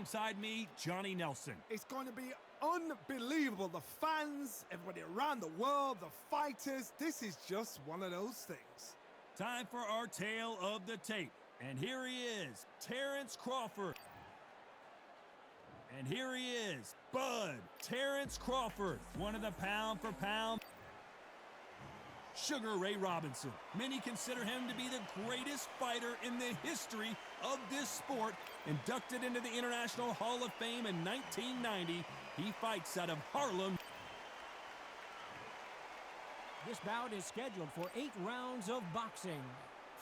alongside me, Johnny Nelson. It's going to be unbelievable. The fans, everybody around the world, the fighters. This is just one of those things. Time for our tale of the tape. And here he is, Terrence Crawford. And here he is, Bud, Terrence Crawford, one of the pound-for-pound Sugar Ray Robinson. Many consider him to be the greatest fighter in the history of this sport. Inducted into the International Hall of Fame in 1990, he fights out of Harlem. This bout is scheduled for 8 rounds of boxing.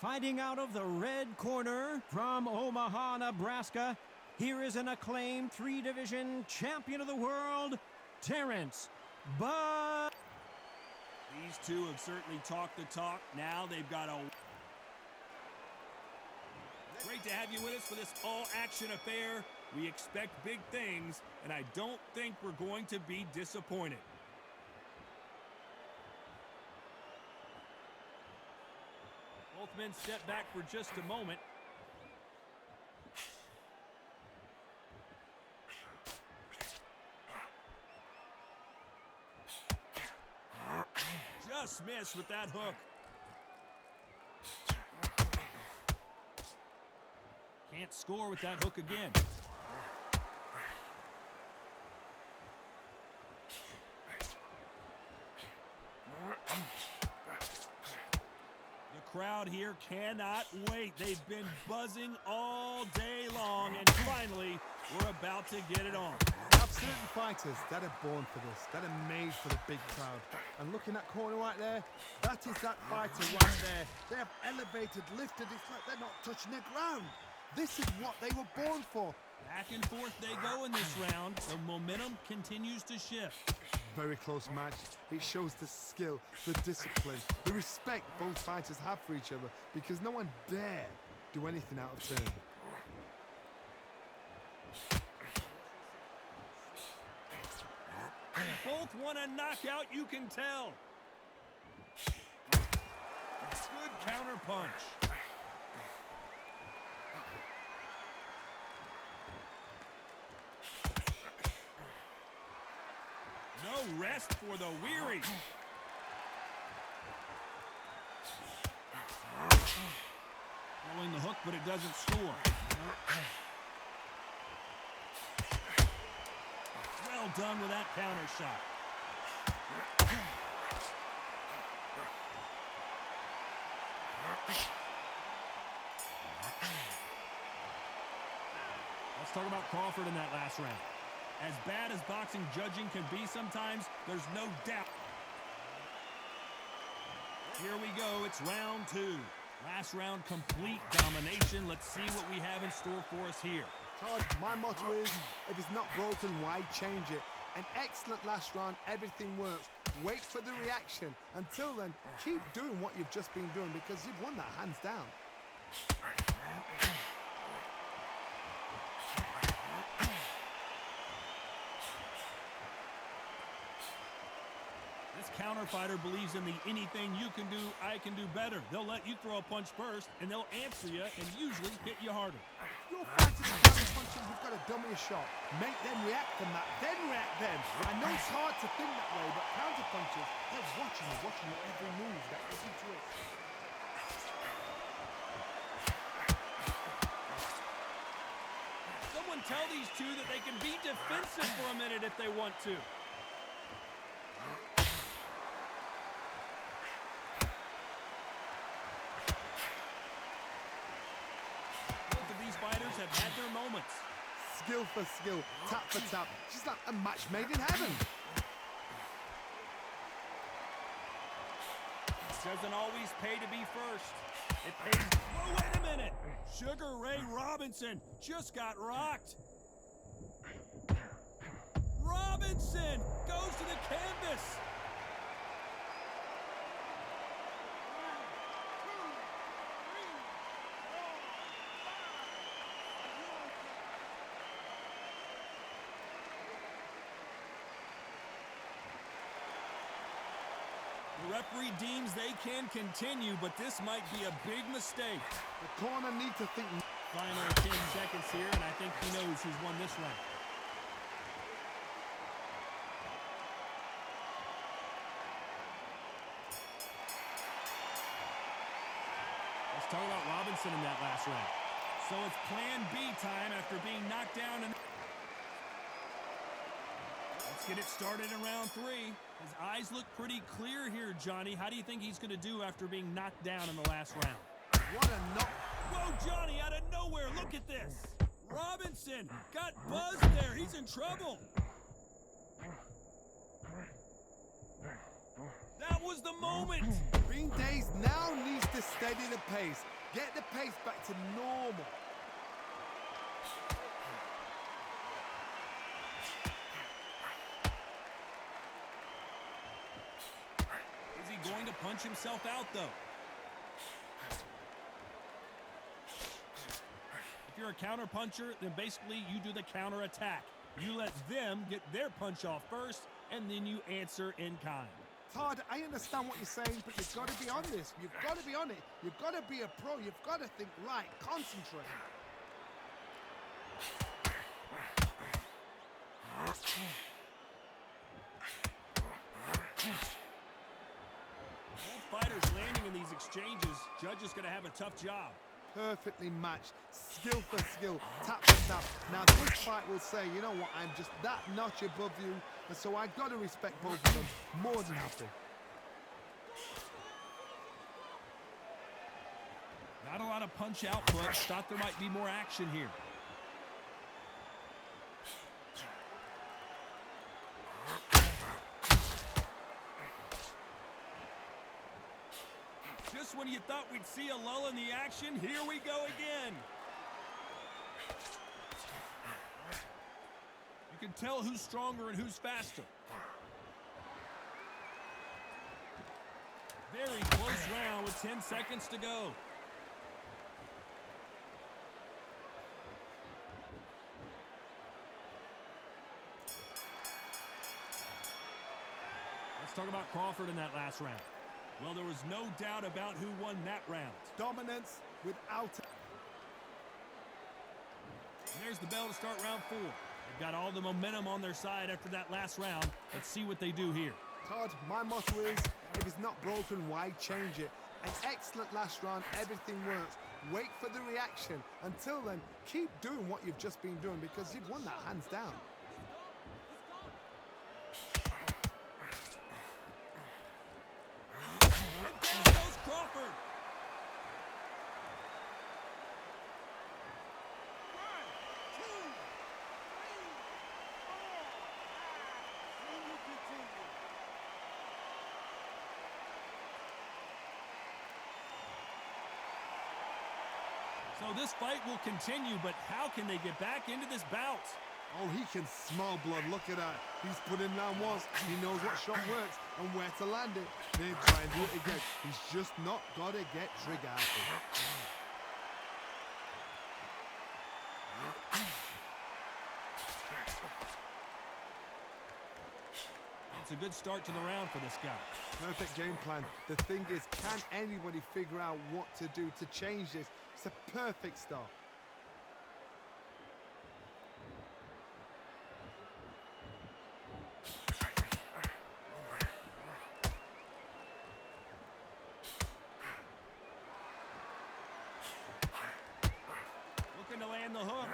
Fighting out of the red corner from Omaha, Nebraska, here is an acclaimed 3-division champion of the world, Terrence Bud. These two have certainly talked the talk. Now they've got a... Great to have you with us for this all-action affair. We expect big things, and I don't think we're going to be disappointed. Both men step back for just a moment. Just missed with that hook. Can't score with that hook again. The crowd here cannot wait. They've been buzzing all day long, and finally, we're about to get it on. Absolute fighters that are born for this, that are made for the big crowd. And looking at corner right there, that is that fighter right there. They have elevated, lifted, it's like they're not touching the ground. This is what they were born for. Back and forth they go in this round. The momentum continues to shift. Very close match. It shows the skill, the discipline, the respect both fighters have for each other, because no one dare do anything out of turn. Both want a knockout, you can tell. Good counter punch. No rest for the weary. Throwing the hook, but it doesn't score. Well done with that counter shot. Let's talk about Crawford in that last round. As bad as boxing judging can be sometimes, there's no doubt. Here we go, it's round 2. Last round, complete domination. Let's see what we have in store for us here. Todd, my motto is, if it's not broken, why change it? An excellent last round, everything works. Wait for the reaction. Until then, keep doing what you've just been doing, because you've won that hands down. This counter fighter believes in the anything you can do, I can do better. They'll let you throw a punch first, and they'll answer you and usually hit you harder. You're fighting the counter punches, you've got to dummy a shot. Make them react from that, then react then. I know it's hard to think that way, but counter punches, they're watching you every move, that every twist. Someone tell these two that they can be defensive for a minute if they want to. Fighters have had their moments. Skill for skill, tap for tap. She's like a match made in heaven. It doesn't always pay to be first. It pays. Whoa, wait a minute. Sugar Ray Robinson just got rocked. Robinson goes to the canvas. The referee deems they can continue, but this might be a big mistake. The corner need to think Final 10 seconds here, and I think he knows who's won this round. Let's talk about Robinson in that last round. So it's plan B time after being knocked down. Let's get it started in round 3. His eyes look pretty clear here, Johnny. How do you think he's going to do after being knocked down in the last round? What a knock. Whoa, Johnny, out of nowhere. Look at this. Robinson got buzzed there. He's in trouble. That was the moment. Green Days now needs to steady the pace. Get the pace back to normal. Is he going to punch himself out, though? If you're a counter puncher, then basically you do the counter attack. You let them get their punch off first, and then you answer in kind. Todd, I understand what you're saying, but you've got to be on this. You've got to be on it. You've got to be a pro. You've got to think right. Concentrate. Both fighters landing in these exchanges. Judge is going to have a tough job. Perfectly matched, skill for skill, tap for tap. Now this fight will say, you know what, I'm just that notch above you, and so I got to respect both of them more than happy. Not a lot of punch output. Thought there might be more action here. Just when you thought we'd see a lull in the action, here we go again. You can tell who's stronger and who's faster. Very close round with 10 seconds to go. Let's talk about Crawford in that last round. Well, there was no doubt about who won that round. Dominance without... There's the bell to start round 4. They've got all the momentum on their side after that last round. Let's see what they do here. Todd, my motto is, if it's not broken, why change it? An excellent last round, everything works. Wait for the reaction. Until then, keep doing what you've just been doing because you've won that hands down. Crawford. So this fight will continue, but how can they get back into this bout? Oh, he can smell blood. Look at that. He's put in down once. He knows what shot works and where to land it. Then try and do it again. He's just not got to get trigger happy. It's a good start to the round for this guy. Perfect game plan. The thing is, can anybody figure out what to do to change this? It's a perfect start. Looking to land the hook.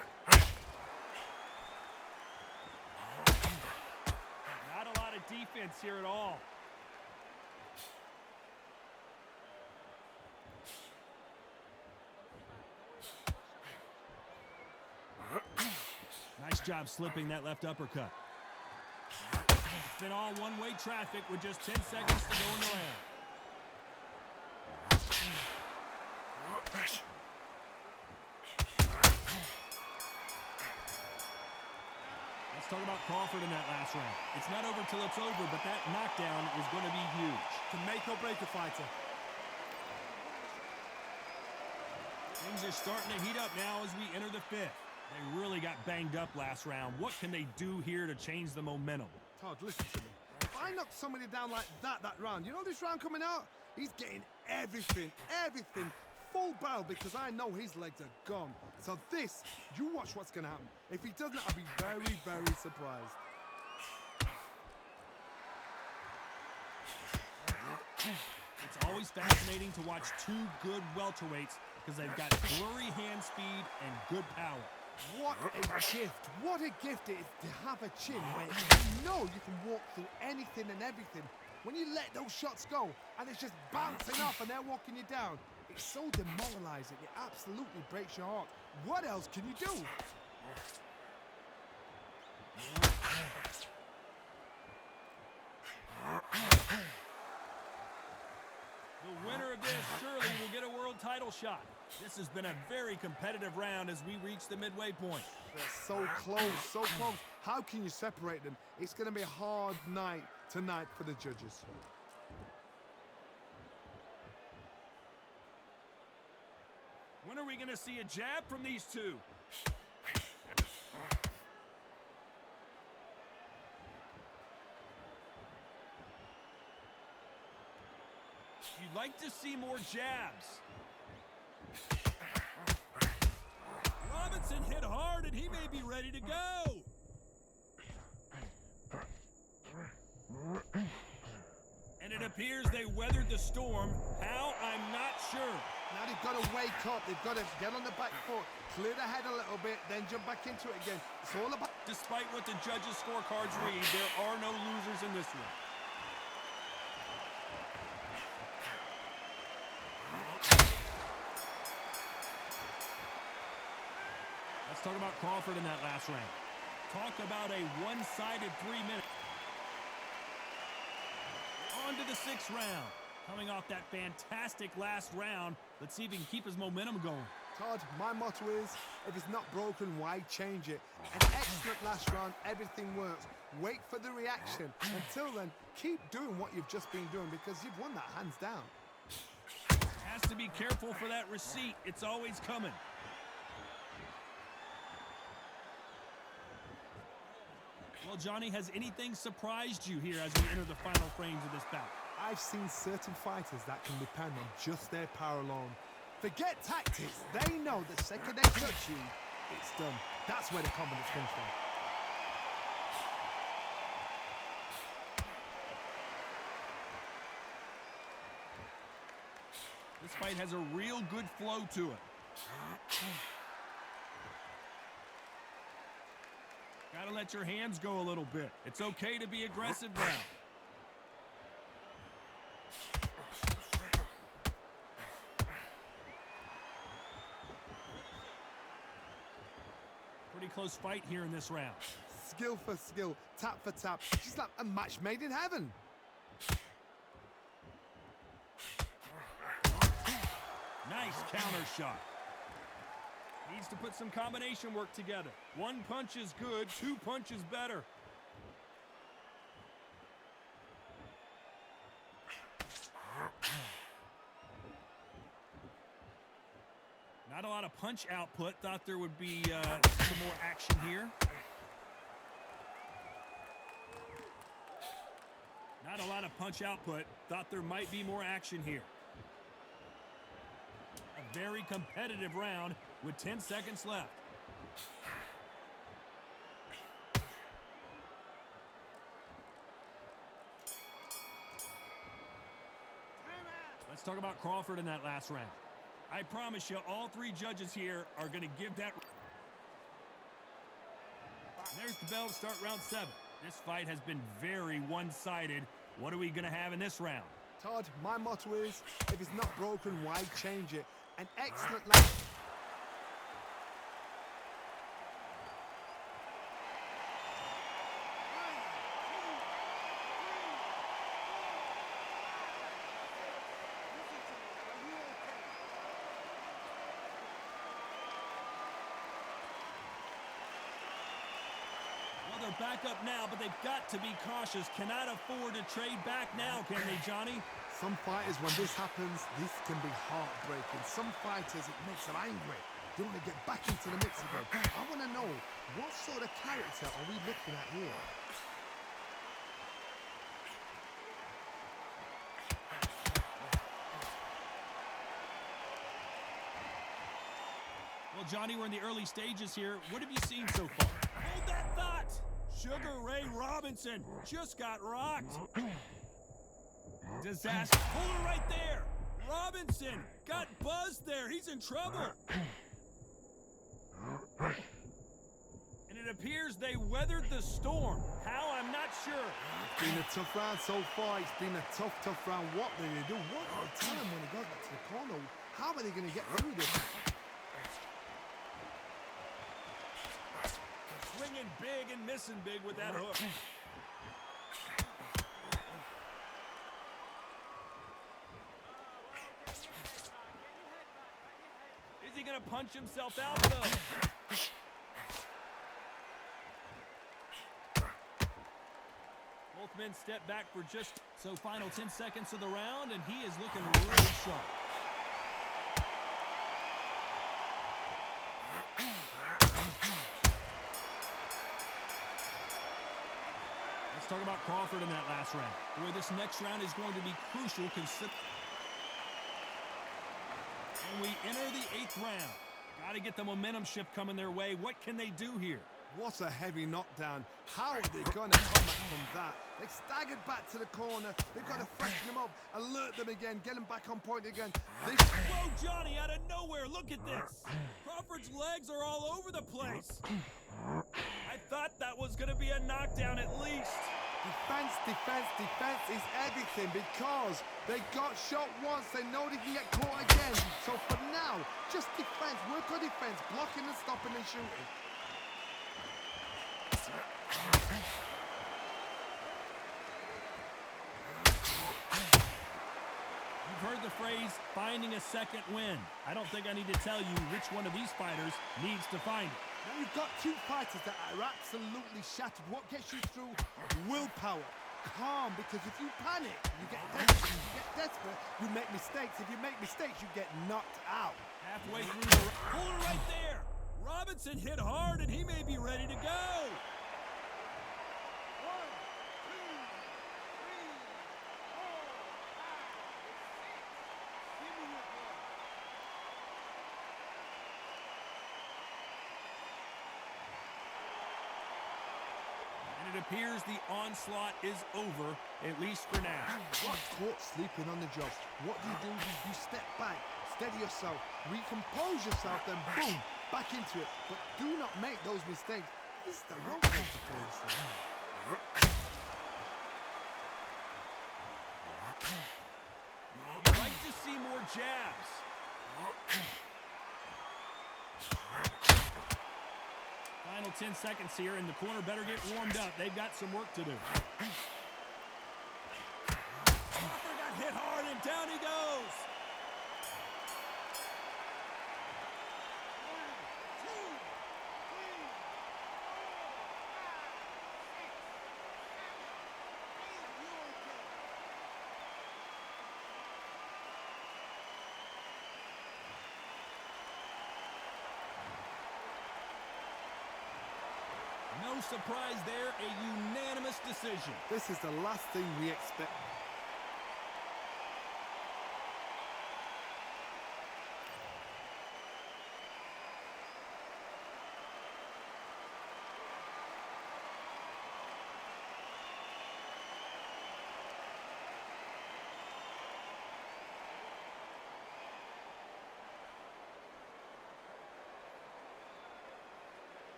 Not a lot of defense here at all. Nice job slipping that left uppercut. It's been all one-way traffic with just 10 seconds to go in the round. Let's talk about Crawford in that last round. It's not over till it's over, but that knockdown is going to be huge. To make or break a fighter. Things are starting to heat up now as we enter the 5th. They really got banged up last round. What can they do here to change the momentum? Todd, listen to me. If I knock somebody down like that round, you know this round coming out? He's getting everything full barrel because I know his legs are gone. So this, you watch what's going to happen. If he doesn't, I'll be very, very surprised. It's always fascinating to watch two good welterweights because they've got flurry hand speed and good power. What a gift. What a gift it is to have a chin where you know you can walk through anything and everything. When you let those shots go and it's just bouncing off and they're walking you down, it's so demoralizing. It absolutely breaks your heart. What else can you do? The winner of this surely will get a world title shot. This has been a very competitive round as we reach the midway point. They're so close, so close. How can you separate them? It's going to be a hard night tonight for the judges. When are we going to see a jab from these two? You'd like to see more jabs. Robinson hit hard and he may be ready to go. And it appears they weathered the storm. How? I'm not sure. Now they've got to wake up. They've got to get on the back foot, clear the head a little bit, then jump back into it again. It's all about... Despite what the judges' scorecards read, there are no losers in this one. Let's talk about Crawford in that last round. Talk about a one-sided 3 minute. On to the 6th round. Coming off that fantastic last round, let's see if he can keep his momentum going. Todd, my motto is, if it's not broken, why change it? An excellent last round, everything works. Wait for the reaction. Until then, keep doing what you've just been doing because you've won that hands down. Has to be careful for that receipt. It's always coming. Well, Johnny, has anything surprised you here as we enter the final frames of this bout? I've seen certain fighters that can depend on just their power alone. Forget tactics. They know the second they touch you, it's done. That's where the confidence comes from. This fight has a real good flow to it. Gotta let your hands go a little bit. It's okay to be aggressive now. Pretty close fight here in this round. Skill for skill, tap for tap. Just like a match made in heaven. Nice counter shot. Needs to put some combination work together. One punch is good, two punches better. Not a lot of punch output. Thought there would be some more action here. Not a lot of punch output. Thought there might be more action here. A very competitive round with 10 seconds left. Let's talk about Crawford in that last round. I promise you, all three judges here are going to give that. There's the bell to start round 7. This fight has been very one-sided. What are we going to have in this round? Todd, my motto is, if it's not broken, why change it? An excellent last... They're back up now, but they've got to be cautious. Cannot afford to trade back now, can they, Johnny? Some fighters, when this happens, this can be heartbreaking. Some fighters, it makes them angry. They want to get back into the mix again. I want to know, what sort of character are we looking at here? Well, Johnny, we're in the early stages here. What have you seen so far? Hold that thought! Sugar Ray Robinson just got rocked. Disaster. Hold her right there. Robinson got buzzed there. He's in trouble. And it appears they weathered the storm. How? I'm not sure. It's been a tough round so far. It's been a tough round. What are they going to do? What are they tell him when he goes back to the corner? How are they going to get through this? Swinging big and missing big with that hook. Is he going to punch himself out, though? Both men step back for just so final 10 seconds of the round, and he is looking really sharp. Let's talk about Crawford in that last round. Boy, this next round is going to be crucial considering. And we enter the 8th round. Got to get the momentum shift coming their way. What can they do here? What a heavy knockdown. How are they going to come back from that? They staggered back to the corner. They've got to freshen them up, alert them again, get them back on point again. Whoa, Johnny, out of nowhere. Look at this. Crawford's legs are all over the place. I thought that was going to be a knockdown at least. Defense is everything because they got shot once. They know they can get caught again. So for now, just defense. Work on defense, blocking and stopping and shooting. You've heard the phrase, finding a second win. I don't think I need to tell you which one of these fighters needs to find it. Now you've got two fighters that are absolutely shattered. What gets you through? Willpower. Calm, because if you panic, you get desperate, you make mistakes. If you make mistakes, you get knocked out. Halfway through the... Hold it right there! Robinson hit hard, and he may be ready to go! It appears the onslaught is over, at least for now. Got caught sleeping on the job. What do? You step back, steady yourself, recompose yourself, then boom, back into it. But do not make those mistakes. This is the wrong way to play this thing. You'd like to see more jabs. Final 10 seconds here, and the corner better get warmed up. They've got some work to do. Crawford got hit hard, and down he goes. No surprise there, a unanimous decision. This is the last thing we expect.